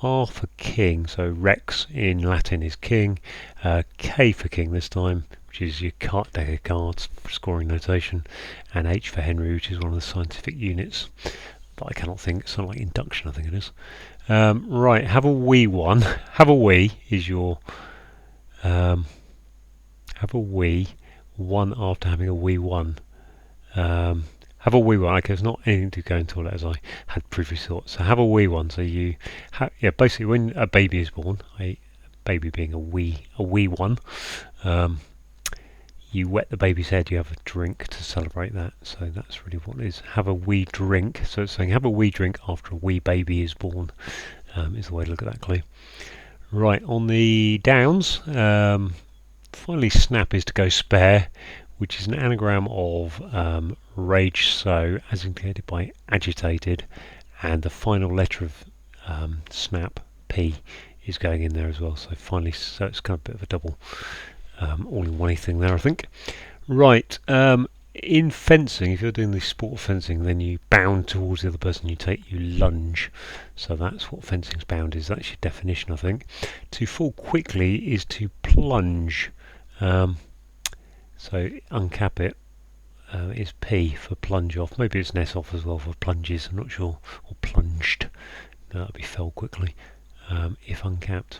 R for king. So Rex in Latin is king. K for king this time, which is your deck of cards, scoring notation, and H for Henry, which is one of the scientific units. But I cannot think. It's something like induction, I think it is. Right, have a wee one. Have a wee is your. Have a wee one after having a wee one. Have a wee one. Okay, it's not anything to go into toilet as I had previously thought. So have a wee one. So you, basically when a baby is born, a baby being a wee one, you wet the baby's head. You have a drink to celebrate that. So that's really what it is. Have a wee drink. So it's saying have a wee drink after a wee baby is born. Is the way to look at that clue. Right, on the downs, finally snap is to go spare, which is an anagram of rage so, as indicated by agitated, and the final letter of snap, P, is going in there as well. So finally, so it's kind of a bit of a double all-in-one thing there, I think. Right, in fencing, if you're doing the sport of fencing, then you bound towards the other person, you lunge. So that's what fencing's bound is. That's your definition, I think. To fall quickly is to plunge. So uncap it is P for plunge off. Maybe it's an S off as well for plunges, I'm not sure. Or plunged. No, that'd be fell quickly. If uncapped,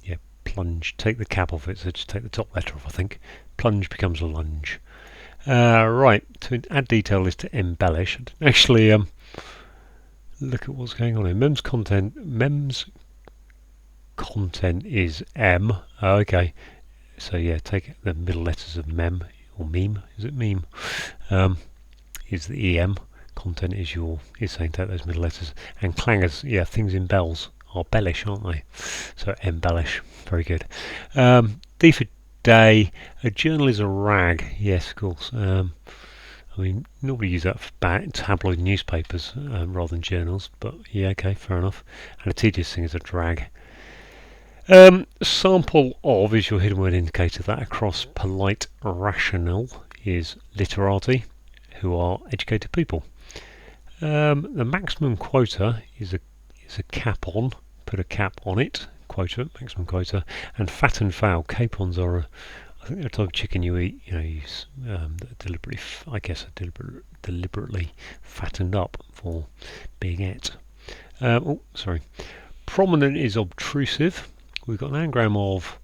yeah, plunge. Take the cap off it, so just take the top letter off, I think. Plunge becomes a lunge. Right, to add detail is to embellish. Actually, look at what's going on here. Mem's content is M. Okay, so yeah, take the middle letters of mem or meme. Is it meme? Is the EM content is saying take those middle letters. And clangers, yeah, things in bells are bellish, aren't they? So embellish, very good. D for day. A journal is a rag. Yes, of course. I mean, normally use that for tabloid newspapers rather than journals, but yeah, okay, fair enough. And a tedious thing is a drag. Sample of is your hidden word indicator. That across polite rational is literati, who are educated people. The maximum quota is a cap on. Put a cap on it. Quota, maximum quota. And fat and foul. Capons are I think they're a type of chicken you eat. You know, deliberately, I guess, deliberately fattened up for being ate. Prominent is obtrusive. We've got an anagram of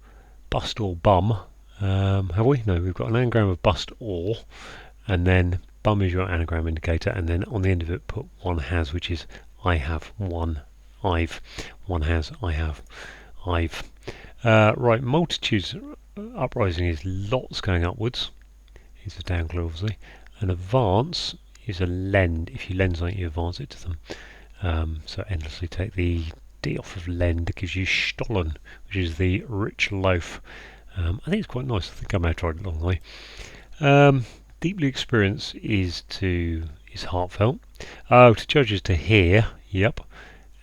bust or bum. Have we? No, we've got an anagram of bust or, and then bum is your anagram indicator, and then on the end of it put one has, which is I have, one I've, one has, I have, I've. Right, multitudes uprising is lots going upwards. It's a down clue, obviously. An advance is a lend. If you lend something, you advance it to them. So endlessly take the D off of lend gives you stollen, which is the rich loaf. I think it's quite nice. I think I may have tried it along the way. Deeply experienced is heartfelt. Oh, to judge is to hear. Yep.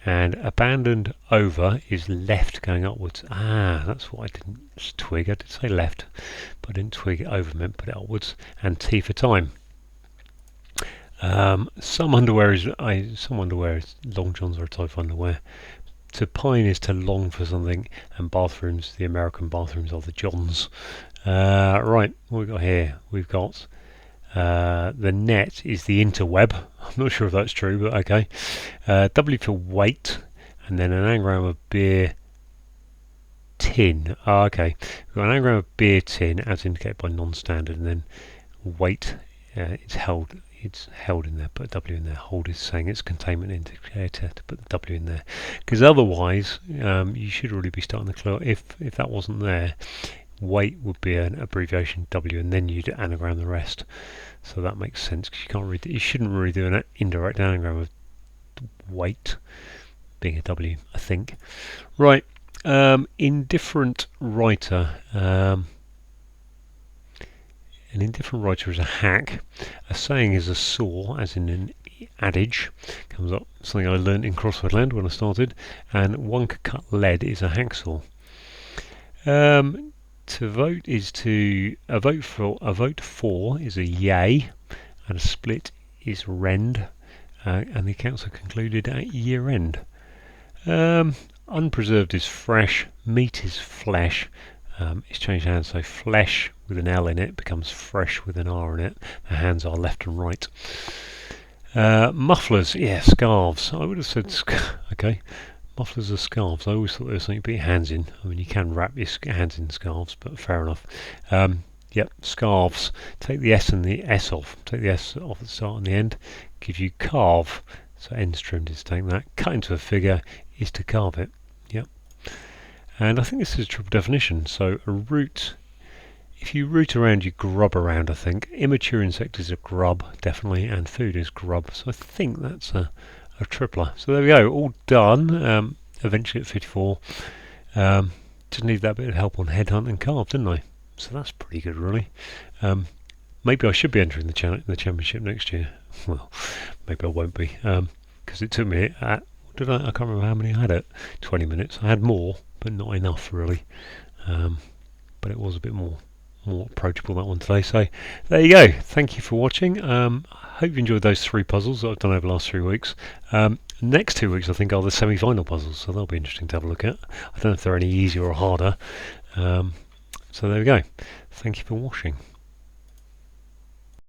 And abandoned over is left going upwards. Ah, that's what I didn't twig. I did say left, but I didn't twig it over meant put it upwards. And T for time. Some underwear is long johns are a type of underwear. To pine is to long for something, and bathrooms, the American bathrooms are the johns. Right, what we got here? We've got the net is the interweb. I'm not sure if that's true, but okay. W for weight, and then an anagram of beer tin. Okay. We've got an anagram of beer tin as indicated by non-standard, and then weight, it's held in there. Put a W in there. Hold is saying it's containment indicator to put the W in there, because otherwise you should really be starting the clue. If that wasn't there, weight would be an abbreviation W, and then you'd anagram the rest. So that makes sense, because you can't read. You shouldn't really do an indirect anagram of weight being a W, I think. Right, indifferent writer. An indifferent writer is a hack. A saying is a saw, as in an adage. Comes up something I learned in Crossword land when I started. And one could cut lead is a hacksaw. To vote is a vote for is a yay, and a split is rend, and the accounts are concluded at year end. Unpreserved is fresh, meat is flesh. It's changed hands, so flesh with an L in it becomes fresh with an R in it. The hands are left and right. Mufflers, yeah, scarves. I would have said okay. Mufflers are scarves. I always thought there was something to put your hands in. I mean, you can wrap your hands in scarves, but fair enough. Yep, scarves. Take the S and the S off. Take the S off at the start and the end. Gives you carve. So ends trimmed is taking that. Cut into a figure is to carve it. Yep. And I think this is a triple definition. So a root. If you root around, you grub around, I think. Immature insect is a grub, definitely, and food is grub. So I think that's a tripler. So there we go, all done. Eventually at 54. Just need that bit of help on headhunt and carve, didn't I? So that's pretty good, really. Maybe I should be entering the championship next year. Well, maybe I won't be, because it took me I can't remember how many I had at 20 minutes. I had more, but not enough, really. But it was a bit more approachable, that one today. So there you go. Thank you for watching. I hope you enjoyed those 3 puzzles that I've done over the last 3 weeks. Next 2 weeks I think are the semi-final puzzles, so they'll be interesting to have a look at. I don't know if they're any easier or harder. So there we go. Thank you for watching.